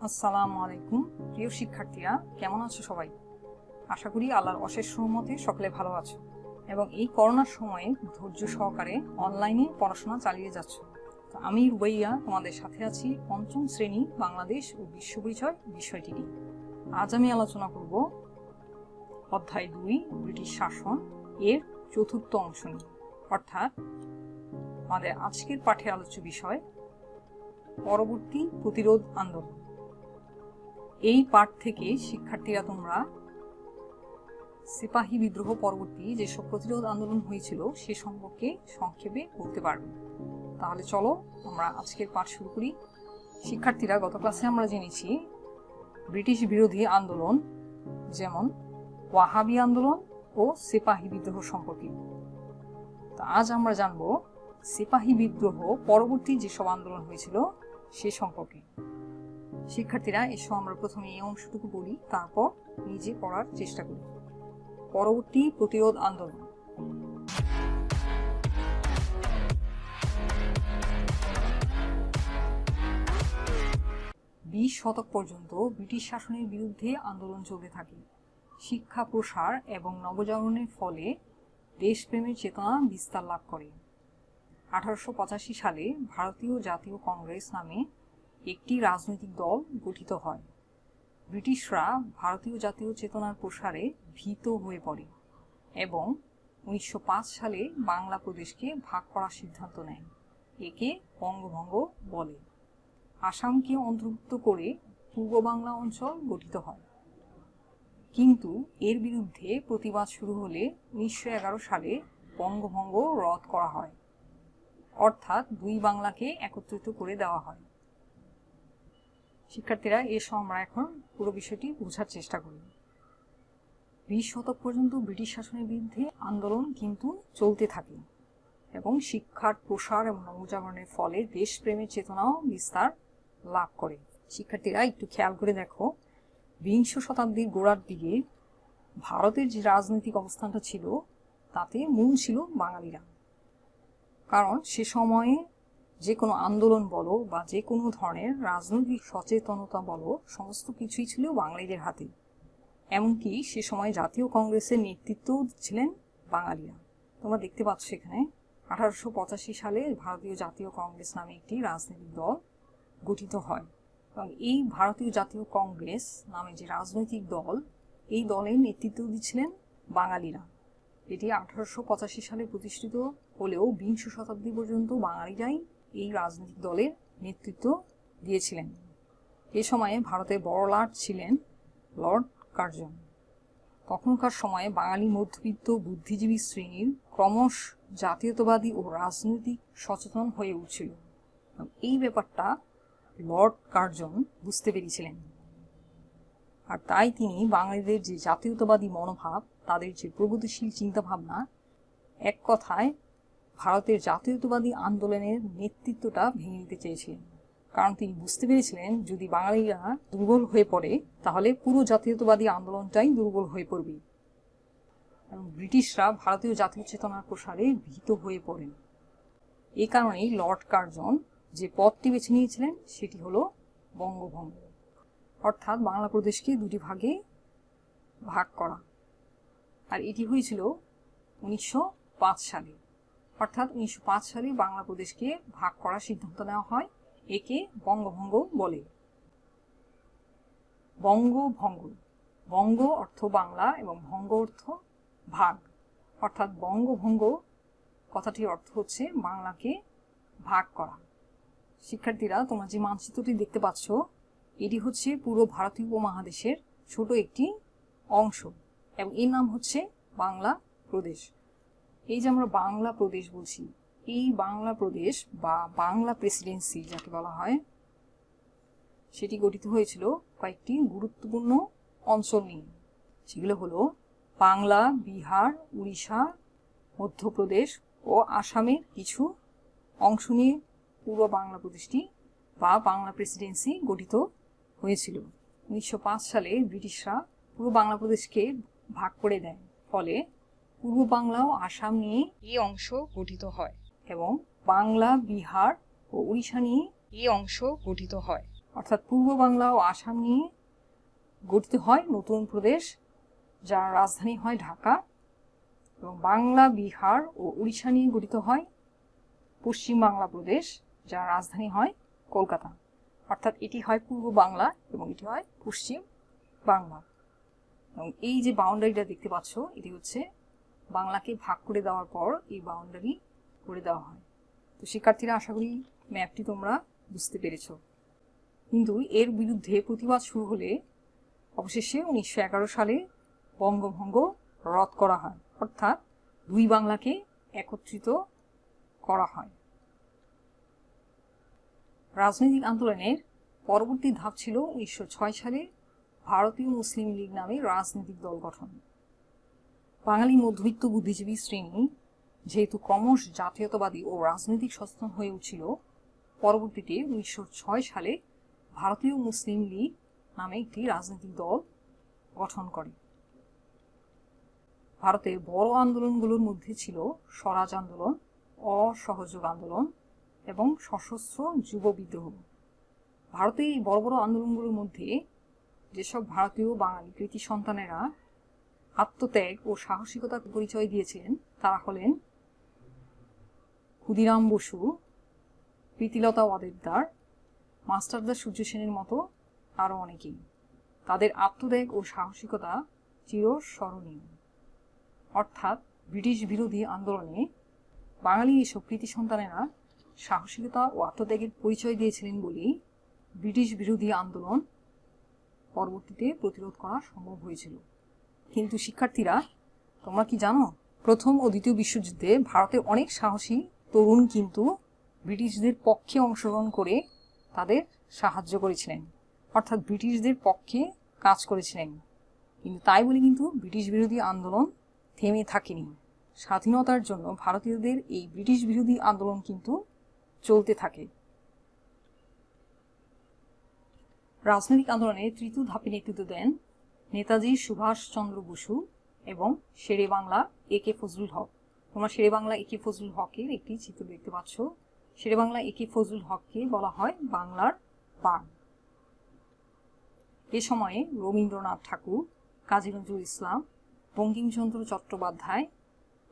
আসসালামু আলাইকুম প্রিয় শিক্ষার্থীরা, কেমন আছো সবাই? আশা করি আল্লাহর অশেষ রহমতে সকলে ভালো আছো এবং এই করোনার সময়ে ধৈর্য সহকারে অনলাইনে পড়াশোনা চালিয়ে যাচ্ছ। তো আমি রুবাইয়া তোমাদের সাথে আছি পঞ্চম শ্রেণী বাংলাদেশ ও বিশ্ব পরিচয় বিষয়টি নিয়ে। আজ আমি আলোচনা করব অধ্যায় 2 ব্রিটিশ শাসন এর চতুর্থ অংশ নিয়ে, অর্থাৎ আমাদের আজকের পাঠের আলোচ্য বিষয় পরবর্তী প্রতিরোধ আন্দোলন। এই পাঠ থেকে শিক্ষার্থীরা তোমরা সিপাহী বিদ্রোহ পরবর্তী যেসব প্রতিরোধ আন্দোলন হয়েছিল সে সম্পর্কে সংক্ষেপে বলতে পারবে। তাহলে চলো আমরা আজকের পাঠ শুরু করি। শিক্ষার্থীরা, গত ক্লাসে আমরা জেনেছি ব্রিটিশ বিরোধী আন্দোলন যেমন ওয়াহাবি আন্দোলন ও সিপাহী বিদ্রোহ সম্পর্কে। তা আজ আমরা জানব সিপাহী বিদ্রোহ পরবর্তী যেসব আন্দোলন হয়েছিল সে সম্পর্কে। শিক্ষার্থীরা, এসো আমরা প্রথমে এই অংশটুকু বলি, তারপর নিজে পড়ার চেষ্টা করি। পরবর্তী প্রতিরোধ আন্দোলন। 20 শতক পর্যন্ত ব্রিটিশ শাসনের বিরুদ্ধে আন্দোলন চলতে থাকে। শিক্ষা প্রসার এবং নবজাগরণের ফলে দেশপ্রেমের চেতনা বিস্তার লাভ করে। 1885 সালে ভারতীয় জাতীয় কংগ্রেস নামে একটি রাজনৈতিক দল গঠিত হয়। ব্রিটিশরা ভারতীয় জাতীয় চেতনার প্রসারে ভীত হয়ে পড়ে এবং 1905 সালে বাংলা প্রদেশকে ভাগ করার সিদ্ধান্ত নেয়। একে বঙ্গভঙ্গ বলে। আসামকে অন্তর্ভুক্ত করে পূর্ব বাংলা অঞ্চল গঠিত হয়। কিন্তু এর বিরুদ্ধে প্রতিবাদ শুরু হলে 1911 সালে বঙ্গভঙ্গ রদ করা হয়, অর্থাৎ দুই বাংলাকে একত্রিত করে দেওয়া হয়। শিক্ষার্থীরা, এসো আমরা এখন পুরো বিষয়টি বোঝার চেষ্টা করি। 20 শতক পর্যন্ত ব্রিটিশ শাসনের বিরুদ্ধে আন্দোলন কিন্তু চলতে থাকে এবং শিক্ষার প্রসার এবং নবজাগরণের ফলে দেশপ্রেমের চেতনাও বিস্তার লাভ করে। শিক্ষার্থীরা, একটু খেয়াল করে দেখো, 20 শতাব্দীর গোড়ার দিকে ভারতের যে রাজনৈতিক অবস্থানটা ছিল তাতে মূল ছিল বাঙালিরা। কারণ সে সময়ে যে কোনো আন্দোলন বলো বা যে কোনো ধরনের রাজনৈতিক সচেতনতা বলো, সমস্ত কিছুই ছিল বাঙালিদের হাতে। এমনকি সে সময় জাতীয় কংগ্রেসের নেতৃত্ব ছিলেন বাঙালিরা। তোমরা দেখতে পাচ্ছ এখানে 1885 সালে ভারতীয় জাতীয় কংগ্রেস নামে একটি রাজনৈতিক দল গঠিত হয় এবং এই ভারতীয় জাতীয় কংগ্রেস নামে যে রাজনৈতিক দল, এই দলের নেতৃত্ব দিচ্ছিলেন বাঙালিরা। এটি 1885 সালে প্রতিষ্ঠিত হলেও 20 শতাব্দী পর্যন্ত বাঙালিরাই এই রাজনৈতিক দলের নেতৃত্ব দিয়েছিলেন। এ সময়ে ভারতের বড় লর্ড ছিলেন লর্ড কার্জন। তখনকার সময়ে বাঙালি মধ্যবিত্ত বুদ্ধিজীবী শ্রেণীর ক্রমশ জাতীয়তাবাদী ও রাজনৈতিক সচেতন হয়ে উঠছিল। এই ব্যাপারটা লর্ড কার্জন বুঝতে পেরেছিলেন, আর তাই তিনি বাঙালিদের যে জাতীয়তাবাদী মনোভাব, তাদের যে প্রগতিশীল চিন্তাভাবনা, এক কথায় ভারতের জাতীয়তাবাদী আন্দোলনের নেতৃত্বটা ভেঙে নিতে চেয়েছিলেন। কারণ তিনি বুঝতে পেরেছিলেন যদি বাঙালিরা দুর্বল হয়ে পড়ে তাহলে পুরো জাতীয়তাবাদী আন্দোলনটাই দুর্বল হয়ে পড়বে এবং ব্রিটিশরা ভারতীয় জাতীয় চেতনার প্রসারে ভীত হয়ে পড়েন। এই কারণেই লর্ড কার্জন যে পথটি বেছে নিয়েছিলেন সেটি হলো বঙ্গভঙ্গ, অর্থাৎ বাংলা প্রদেশকে দুটি ভাগে ভাগ করা। আর এটি হয়েছিল 1905 সালে, অর্থাৎ 1905 সালে বাংলা প্রদেশকে ভাগ করার সিদ্ধান্ত নেওয়া হয়। একে বঙ্গভঙ্গ বলে। বঙ্গভঙ্গ, বঙ্গ অর্থ বাংলা এবং ভঙ্গ অর্থ ভাগ, অর্থাৎ বঙ্গভঙ্গ কথাটির অর্থ হচ্ছে বাংলাকে ভাগ করা। শিক্ষার্থীরা, তোমরা যে মানচিত্রটি দেখতে পাচ্ছ এটি হচ্ছে পুরো ভারতীয় উপমহাদেশের ছোট একটি অংশ এবং এর নাম হচ্ছে বাংলা প্রদেশ। এই যে আমরা বাংলা প্রদেশ বলছি, এই বাংলা প্রদেশ বা বাংলা প্রেসিডেন্সি যাকে বলা হয়, সেটি গঠিত হয়েছিল কয়েকটি গুরুত্বপূর্ণ অঞ্চল নিয়ে। সেগুলো হলো বাংলা, বিহার, উড়িষ্যা, মধ্যপ্রদেশ ও আসামের কিছু অংশ নিয়ে পূর্ব বাংলা প্রদেশটি বা বাংলা প্রেসিডেন্সি গঠিত হয়েছিল। 1905 সালে ব্রিটিশরা পুরো বাংলা প্রদেশকে ভাগ করে দেয়, ফলে পূর্ব বাংলা ও আসাম নিয়ে এই অংশ গঠিত হয় এবং বাংলা, বিহার ও উড়িষ্যা নিয়ে এই অংশ গঠিত হয়। অর্থাৎ পূর্ব বাংলা ও আসাম নিয়ে গঠিত হয় নতুন প্রদেশ, যার রাজধানী হয় ঢাকা, এবং বাংলা, বিহার ও উড়িষ্যা নিয়ে গঠিত হয় পশ্চিম বাংলা প্রদেশ, যার রাজধানী হয় কলকাতা। অর্থাৎ এটি হয় পূর্ব বাংলা এবং এটি হয় পশ্চিম বাংলা। এবং এই যে বাউন্ডারিটা দেখতে পাচ্ছ, এটি হচ্ছে বাংলাকে ভাগ করে দেওয়ার পর এই বাউন্ডারি করে দেওয়া হয়। তো শিক্ষার্থীরা, আশা করি ম্যাপটি তোমরা বুঝতে পেরেছ। কিন্তু এর বিরুদ্ধে প্রতিবাদ শুরু হলে অবশেষে 1911 সালে বঙ্গভঙ্গ রদ করা হয়, অর্থাৎ দুই বাংলাকে একত্রিত করা হয়। রাজনৈতিক আন্দোলনের পরবর্তী ধাপ ছিল 1906 সালে ভারতীয় মুসলিম লীগ নামে রাজনৈতিক দল গঠন। বাঙালি মধ্যবিত্ত বুদ্ধিজীবী শ্রেণী যেহেতু ক্রমশ জাতীয়তাবাদী ও রাজনৈতিক সচেতন হয়ে উঠছিল, পরবর্তীতে 1906 সালে ভারতীয় মুসলিম লীগ নামে একটি রাজনৈতিক দল গঠন করে। ভারতের বড় আন্দোলনগুলোর মধ্যে ছিল স্বরাজ আন্দোলন, অসহযোগ আন্দোলন এবং সশস্ত্র যুব বিদ্রোহ। ভারতে এই বড় বড় আন্দোলনগুলোর মধ্যে যেসব ভারতীয় বাঙালি কৃতি সন্তানেরা আত্মত্যাগ ও সাহসিকতার পরিচয় দিয়েছিলেন তারা হলেন ক্ষুদিরাম বসু, প্রীতিলতা ওয়াদ্দেদার, মাস্টারদা সূর্য সেনের মতো আরও অনেকেই। তাদের আত্মত্যাগ ও সাহসিকতা চিরস্মরণীয়। অর্থাৎ ব্রিটিশ বিরোধী আন্দোলনে বাঙালি এসব কৃতি সন্তানেরা সাহসিকতা ও আত্মত্যাগের পরিচয় দিয়েছিলেন বলেই ব্রিটিশ বিরোধী আন্দোলন পরবর্তীতে প্রতিরোধ করা সম্ভব হয়েছিল। কিন্তু শিক্ষার্থীরা, তোমরা কি জানো, প্রথম ও দ্বিতীয় বিশ্বযুদ্ধে ভারতের অনেক সাহসী তরুণ কিন্তু ব্রিটিশদের পক্ষে অংশগ্রহণ করে তাদের সাহায্য করেছিলেন, অর্থাৎ ব্রিটিশদের পক্ষে কাজ করেছিলেন। কিন্তু তাই বলে কিন্তু ব্রিটিশ বিরোধী আন্দোলন থেমে থাকেনি। স্বাধীনতার জন্য ভারতীয়দের এই ব্রিটিশ বিরোধী আন্দোলন কিন্তু চলতে থাকে। রাজনৈতিক আন্দোলনে তৃতীয় ধাপে নেতৃত্ব দেন নেতাজি সুভাষচন্দ্র বসু এবং শেরে বাংলা এ.কে. ফজলুল হক। তোমরা শেরে বাংলা এ.কে. ফজলুল হকের একটি চিত্র দেখতে পাচ্ছ। শেরে বাংলা এ.কে. ফজলুল হককে বলা হয় বাংলার বাণ। এ সময়ে রবীন্দ্রনাথ ঠাকুর, কাজী নজরুল ইসলাম, বঙ্কিমচন্দ্র চট্টোপাধ্যায়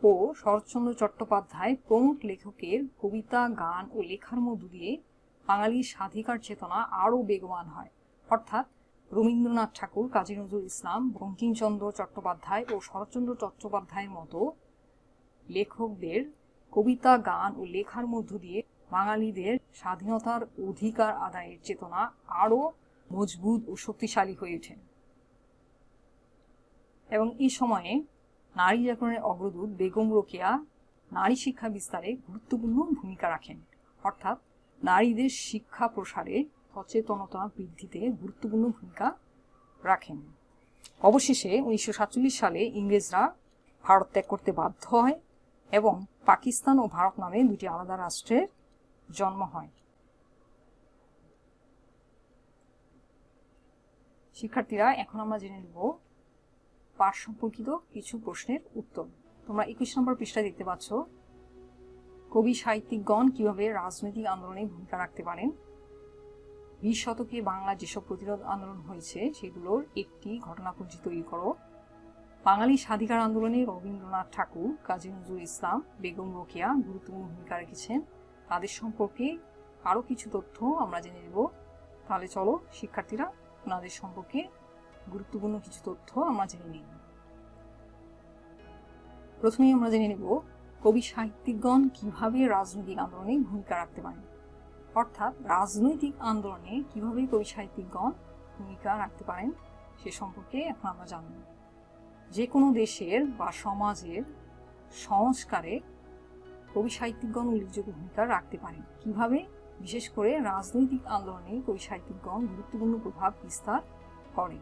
ও শরৎচন্দ্র চট্টোপাধ্যায় প্রমুখ লেখকের কবিতা, গান ও লেখার মধ্য দিয়ে বাঙালির স্বাধিকার চেতনা আরও বেগবান হয়। অর্থাৎ রবীন্দ্রনাথ ঠাকুর, কাজী নজরুল ইসলাম, বঙ্কিমচন্দ্র চট্টোপাধ্যায় ও শরৎচন্দ্র চট্টোপাধ্যায়ের মতো লেখকদের কবিতা, গান ও লেখার মধ্য দিয়ে বাঙালিদের স্বাধীনতার অধিকার আদায়ের চেতনা আরও মজবুত ও শক্তিশালী হয়ে ওঠে। এবং এই সময়ে নারী জাগরণের অগ্রদূত বেগম রোকেয়া নারী শিক্ষা বিস্তারে গুরুত্বপূর্ণ ভূমিকা রাখেন, অর্থাৎ নারীদের শিক্ষা প্রসারে সচেতনতা বৃদ্ধিতে গুরুত্বপূর্ণ ভূমিকা রাখেন। অবশেষে 1947 সালে ইংরেজরা ভারত ত্যাগ করতে বাধ্য হয় এবং পাকিস্তান ও ভারত নামে দুটি আলাদা রাষ্ট্রের জন্ম হয়। শিক্ষার্থীরা, এখন আমরা জেনে নেব পাঠ সম্পর্কিত কিছু প্রশ্নের উত্তর। তোমরা 21 নম্বর পৃষ্ঠায় দেখতে পাচ্ছ, কবি সাহিত্যিকগণ কিভাবে রাজনৈতিক আন্দোলনে ভূমিকা রাখতে পারেন। 20 শতকে বাংলা যেসব প্রতিরোধ আন্দোলন হয়েছে সেগুলোর একটি ঘটনাপঞ্জি তৈরি করো। বাঙালি স্বাধিকার আন্দোলনে রবীন্দ্রনাথ ঠাকুর, কাজী নজরুল ইসলাম, বেগম রোকেয়া গুরুত্বপূর্ণ ভূমিকা রেখেছেন। তাদের সম্পর্কে আরও কিছু তথ্য আমরা জেনে নেব। তাহলে চলো শিক্ষার্থীরা, ওনাদের সম্পর্কে গুরুত্বপূর্ণ কিছু তথ্য আমরা জেনে নিই। প্রথমেই আমরা জেনে নেব কবি সাহিত্যিকগণ কিভাবে রাজনৈতিক আন্দোলনে ভূমিকা রাখতে পারেন। অর্থাৎ রাজনৈতিক আন্দোলনে কিভাবে কবি সাহিত্যিকগণ ভূমিকা রাখতে পারেন সে সম্পর্কে এখন আমরা জানব। যে কোনো দেশের বা সমাজের সংস্কারে কবি সাহিত্যিকগণ উল্লেখযোগ্য ভূমিকা রাখতে পারেন। কিভাবে? বিশেষ করে রাজনৈতিক আন্দোলনে কবি সাহিত্যিকগণ গুরুত্বপূর্ণ প্রভাব বিস্তার করেন।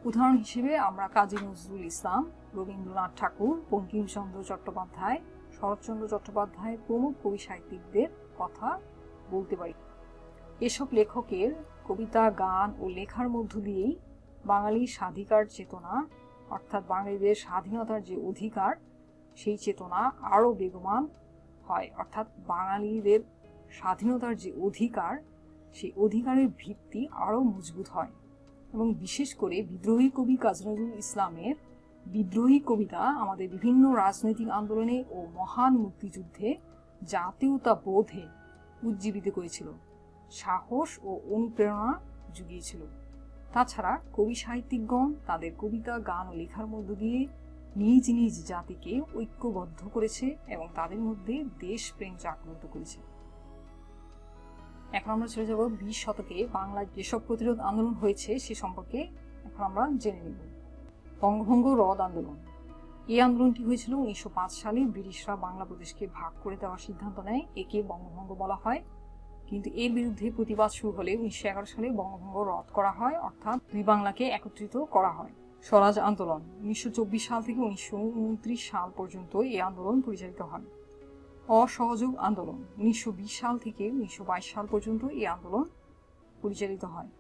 উদাহরণ হিসেবে আমরা কাজী নজরুল ইসলাম, রবীন্দ্রনাথ ঠাকুর, বঙ্কিমচন্দ্র চট্টোপাধ্যায়, শরৎচন্দ্র চট্টোপাধ্যায় প্রমুখ কবি সাহিত্যিকদের কথা বলতে পারি। এসব লেখকের কবিতা, গান ও লেখার মধ্য দিয়েই বাঙালির স্বাধিকার চেতনা, অর্থাৎ বাঙালিদের স্বাধীনতার যে অধিকার সেই চেতনা আরও বেগবান হয়। অর্থাৎ বাঙালিদের স্বাধীনতার যে অধিকার সেই অধিকারের ভিত্তি আরও মজবুত হয়। এবং বিশেষ করে বিদ্রোহী কবি কাজী নজরুল ইসলামের বিদ্রোহী কবিতা আমাদের বিভিন্ন রাজনৈতিক আন্দোলনে ও মহান মুক্তিযুদ্ধে জাতীয়তা বোধে উজ্জীবিত করেছিল, সাহস ও অনুপ্রেরণা জুগিয়েছিল। তাছাড়া কবি সাহিত্যিকগণ তাদের কবিতা, গান ও লেখার মধ্য দিয়ে নিজ নিজ জাতিকে ঐক্যবদ্ধ করেছে এবং তাদের মধ্যে দেশপ্রেম জাগ্রত করেছে। এখন আমরা চলে যাব 20 শতকে বাংলায় যেসব প্রতিরোধ আন্দোলন হয়েছে সে সম্পর্কে এখন আমরা জেনে নেব। বঙ্গভঙ্গ রদ আন্দোলন। এই আন্দোলনটি হয়েছিল 1905 সালে। ব্রিটিশরা বাংলা প্রদেশকে ভাগ করে দেওয়ার সিদ্ধান্ত নেয়, একে বঙ্গভঙ্গ বলা হয়। কিন্তু এর বিরুদ্ধে প্রতিবাদ শুরু হলে 1911 সালে বঙ্গভঙ্গ রদ করা হয়, অর্থাৎ দুই বাংলাকে একত্রিত করা হয়। স্বরাজ আন্দোলন 1924 সাল থেকে 1929 সাল পর্যন্ত এই আন্দোলন পরিচালিত হয়। অসহযোগ আন্দোলন 1920 সাল থেকে 1922 সাল পর্যন্ত এই আন্দোলন পরিচালিত হয়।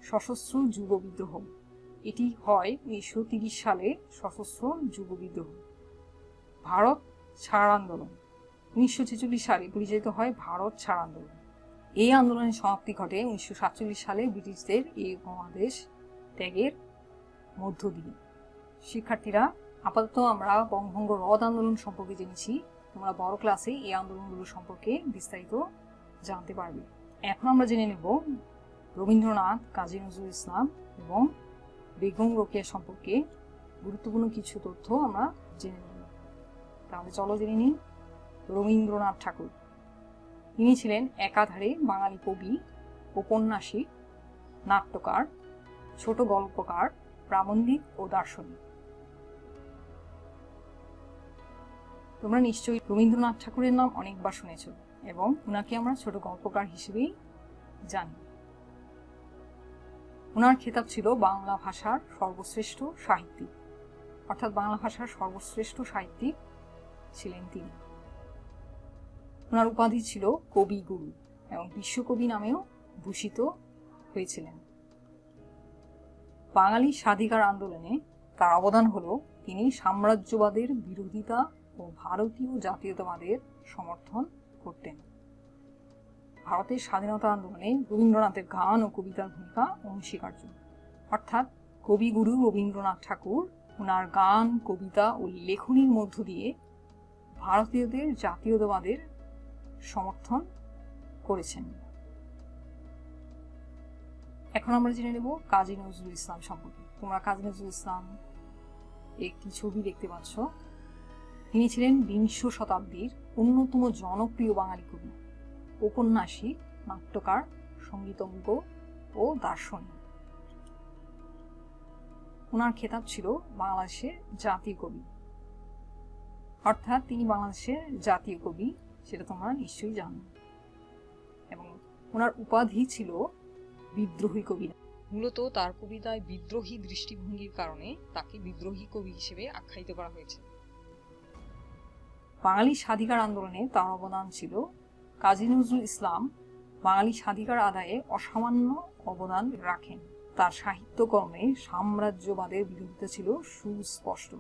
সশস্ত্র যুব বিদ্রোহ, এটি হয় 1930 সালে সশস্ত্র যুব বিদ্রোহ। ভারত ছাড় আন্দোলন 1946 সালে পরিচালিত হয় ভারত ছাড় আন্দোলন। এই আন্দোলনের সমাপ্তি ঘটে 1947 সালে ব্রিটিশদের এই উপমহাদেশ ত্যাগের মধ্য দিয়ে। শিক্ষার্থীরা, আপাতত আমরা বঙ্গভঙ্গ রদ আন্দোলন সম্পর্কে জেনেছি। তোমরা বড় ক্লাসে এই আন্দোলনগুলো সম্পর্কে বিস্তারিত জানতে পারবে। এখন আমরা জেনে নেব রবীন্দ্রনাথ, কাজী নজরুল ইসলাম এবং বেগম রোকেয়া সম্পর্কে গুরুত্বপূর্ণ কিছু তথ্য আমরা জেনে নেব। তাহলে চলো জেনে নিই। রবীন্দ্রনাথ ঠাকুর, তিনি ছিলেন একাধারে বাঙালি কবি, ঔপন্যাসিক, নাট্যকার, ছোট গল্পকার, প্রাবন্ধিক ও দার্শনিক। তোমরা নিশ্চয়ই রবীন্দ্রনাথ ঠাকুরের নাম অনেকবার শুনেছ এবং ওনাকে আমরা ছোট গল্পকার হিসেবেই জানি। ওনার খেতাব ছিল বাংলা ভাষার সর্বশ্রেষ্ঠ সাহিত্যিক, অর্থাৎ বাংলা ভাষার সর্বশ্রেষ্ঠ সাহিত্যিক ছিলেন তিনি। ওনার উপাধি ছিল কবিগুরু এবং বিশ্বকবি নামেও ভূষিত হয়েছিলেন। বাঙালি স্বাধিকার আন্দোলনে তার অবদান হলো তিনি সাম্রাজ্যবাদের বিরোধিতা ও ভারতীয় জাতীয়তাবাদের সমর্থন করতেন। ভারতের স্বাধীনতা আন্দোলনে রবীন্দ্রনাথের গান ও কবিতার ভূমিকা অনস্বীকার্য, অর্থাৎ কবিগুরু রবীন্দ্রনাথ ঠাকুর ওনার গান, কবিতা ও লেখনীর মধ্য দিয়ে ভারতীয়দের জাতীয়তাবাদের সমর্থন করেছেন। এখন আমরা জেনে নেব কাজী নজরুল ইসলাম সম্পর্কে। তোমরা কাজী নজরুল ইসলাম একটি ছবি দেখতে পাচ্ছ। তিনি ছিলেন বিংশ শতাব্দীর অন্যতম জনপ্রিয় বাঙালি কবি, ঔপন্যাসিক, নাট্যকার, সঙ্গীতজ্ঞ ও দার্শনিক। ওনার খেতাব ছিল বাংলাদেশের জাতীয় কবি, অর্থাৎ তিনি বাংলাদেশের জাতীয় কবি, সেটা তোমরা নিশ্চয়ই জানো। এবং ওনার উপাধি ছিল বিদ্রোহী কবি। মূলত তার কবিতায় বিদ্রোহী দৃষ্টিভঙ্গির কারণে তাকে বিদ্রোহী কবি হিসেবে আখ্যায়িত করা হয়েছে। বাঙালি স্বাধিকার আন্দোলনে তার অবদান ছিল। কাজী নজরুল ইসলাম বাঙালি স্বাধিকার আদায়ে অসামান্য অবদান রাখেন। তার সাহিত্যকর্মে সাম্রাজ্যবাদের বিরোধিতা ছিল সুস্পষ্ট।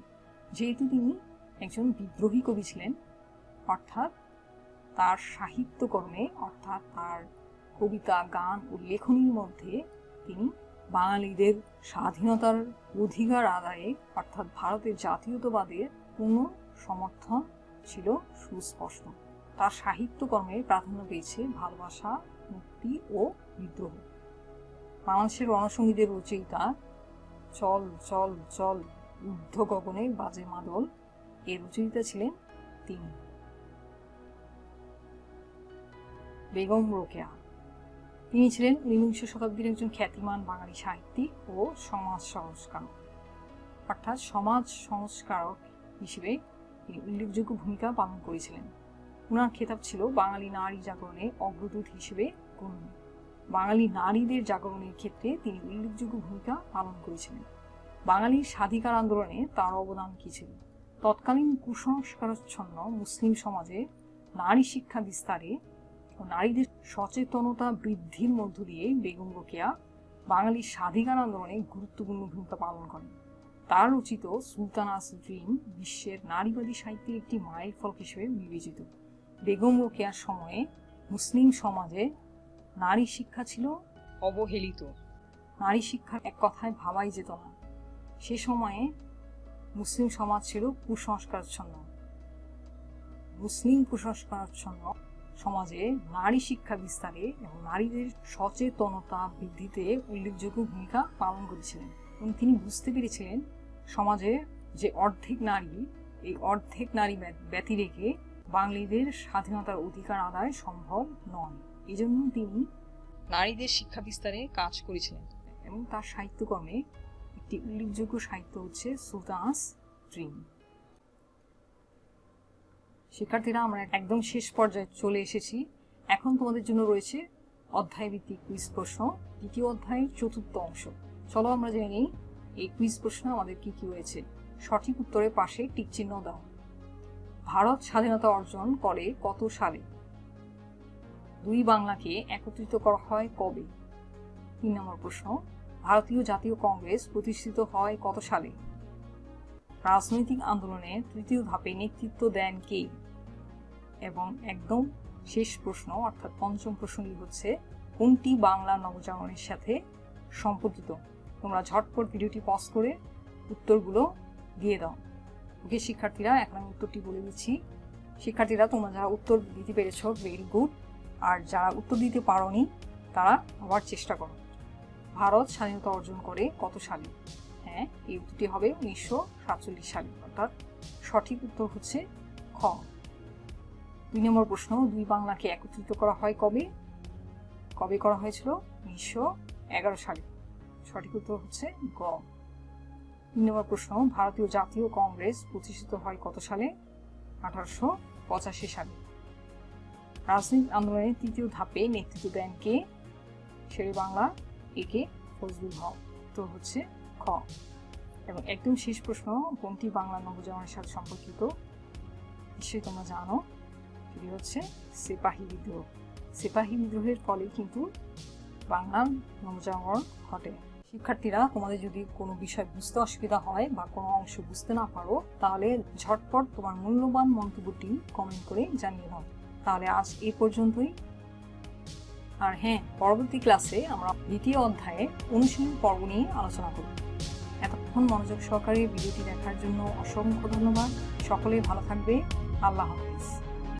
যেহেতু তিনি একজন বিদ্রোহী কবি ছিলেন, অর্থাৎ তার সাহিত্যকর্মে, অর্থাৎ তার কবিতা, গান ও লেখনীর মধ্যে তিনি বাঙালিদের স্বাধীনতার অধিকার আদায়ে, অর্থাৎ ভারতের জাতীয়তাবাদের পূর্ণ সমর্থন ছিল সুস্পষ্ট। তার সাহিত্যকর্মে প্রাধান্য পেয়েছে ভালোবাসা, মুক্তি ও বিদ্রোহ। বাংলাদেশের রণসঙ্গীতের রচয়িতা চল চল চল ঊর্ধ্ব গগনে বাজে মাদল, এর রচয়িতা ছিলেন তিনি। বেগম রোকেয়া, তিনি ছিলেন ঊনবিংশ শতাব্দীর একজন খ্যাতিমান বাঙালি সাহিত্যিক ও সমাজ সংস্কারক, অর্থাৎ সমাজ সংস্কারক হিসেবে তিনি উল্লেখযোগ্য ভূমিকা পালন করেছিলেন। ওনার খেতাব ছিল বাঙালি নারী জাগরণে অগ্রদূত হিসেবে গণ্য। বাঙালি নারীদের জাগরণের ক্ষেত্রে তিনি উল্লেখযোগ্য ভূমিকা পালন করেছিলেন। বাঙালির স্বাধিকার আন্দোলনে তার অবদান কি ছিল? তৎকালীন কুসংস্কারাচ্ছন্ন মুসলিম সমাজে নারী শিক্ষা বিস্তারে ও নারীদের সচেতনতা বৃদ্ধির মধ্য দিয়ে বেগম রোকেয়া বাঙালির স্বাধিকার আন্দোলনে গুরুত্বপূর্ণ ভূমিকা পালন করেন। তার রচিত সুলতানাস ড্রিম বিশ্বের নারীবাদী সাহিত্যের একটি মাইলফলক হিসেবে বিবেচিত। বেগম রোকেয়ার সময়ে মুসলিম সমাজে নারী শিক্ষা ছিল অবহেলিত। নারী শিক্ষা এক কথায় ভাবাই যেত না। সে সময়ে মুসলিম সমাজ ছিল কুসংস্কারাচ্ছন্ন। মুসলিম কুসংস্কারাচ্ছন্ন সমাজে নারী শিক্ষা বিস্তারে এবং নারীদের সচেতনতা বৃদ্ধিতে উল্লেখযোগ্য ভূমিকা পালন করেছিলেন। এবং তিনি বুঝতে পেরেছিলেন সমাজে যে অর্ধেক নারী, এই অর্ধেক নারী ব্যতি রেখে বাঙালিদের স্বাধীনতার অধিকার আদায় সম্ভব নয়। এজন্য তিনি নারীদের শিক্ষা বিস্তারে কাজ করেছিলেন। এবং তার সাহিত্যকর্মে একটি উল্লেখযোগ্য সাহিত্য হচ্ছে সুলতানস ড্রিম। শিক্ষার্থীরা, আমরা একদম শেষ পর্যায়ে চলে এসেছি। এখন তোমাদের জন্য রয়েছে অধ্যায়ভিত্তিক কুইজ প্রশ্ন, দ্বিতীয় অধ্যায়ের চতুর্থ অংশ। চলো আমরা জেনে নিই এই কুইজ প্রশ্ন আমাদের কি কি রয়েছে। সঠিক উত্তরের পাশে টিক চিহ্ন দাও। ভারত স্বাধীনতা অর্জন করে কত সালে? দুই বাংলাকে একত্রিত করা হয় কবে? 3 নম্বর প্রশ্ন, ভারতীয় জাতীয় কংগ্রেস প্রতিষ্ঠিত হয় কত সালে? রাজনৈতিক আন্দোলনের তৃতীয় ধাপে নেতৃত্ব দেন কে? এবং একদম শেষ প্রশ্ন অর্থাৎ পঞ্চম প্রশ্নটি হচ্ছে, কোনটি বাংলা নবজাগরণের সাথে সম্পর্কিত? তোমরা ঝটপট ভিডিওটি পজ করে উত্তরগুলো দিয়ে দাও। ওকে শিক্ষার্থীরা, এখন আমি উত্তরটি বলে দিচ্ছি। শিক্ষার্থীরা, তোমরা যারা উত্তর দিতে পেরেছ ভেরি গুড, আর যারা উত্তর দিতে পারোনি তারা আবার চেষ্টা করো। ভারত স্বাধীনতা অর্জন করে কত সালে? হ্যাঁ, এই উত্তরটি হবে 1947 সালে, অর্থাৎ সঠিক উত্তর হচ্ছে খ। 2 নম্বর প্রশ্ন, দুই বাংলাকে একত্রিত করা হয় কবে? কবে করা হয়েছিল? 1911 সালে, সঠিক উত্তর হচ্ছে গ। 3 নম্বর প্রশ্ন, ভারতীয় জাতীয় কংগ্রেস প্রতিষ্ঠিত হয় কত সালে? 1885 সালে। রাজনৈতিক আন্দোলনের তৃতীয় ধাপে নেতৃত্ব দেন কে? শেরে বাংলা, একে ফজলুল হক, উত্তর হচ্ছে খ। এবং একদম শেষ প্রশ্ন, কোনটি বাংলা নবজাগরণের সাথে সম্পর্কিত? নিশ্চয়ই তোমরা জানো, সেটি হচ্ছে সিপাহী বিদ্রোহ। সিপাহী বিদ্রোহের ফলে কিন্তু বাংলার নবজাগরণ ঘটে। শিক্ষার্থীরা, তোমাদের যদি কোনো বিষয় বুঝতে অসুবিধা হয় বা কোনো অংশ বুঝতে না পারো, তাহলে ঝটপট তোমার মূল্যবান মন্তব্যটি কমেন্ট করে জানিয়ে দাও। তাহলে আজ এই পর্যন্তই। আর হ্যাঁ, পরবর্তী ক্লাসে আমরা দ্বিতীয় অধ্যায়ে অনুশীলন পর্ব নিয়ে আলোচনা করব। এতক্ষণ মনোযোগ সহকারে ভিডিওটি দেখার জন্য অসংখ্য ধন্যবাদ। সকলেই ভালো থাকবে। আল্লাহ হাফেজ।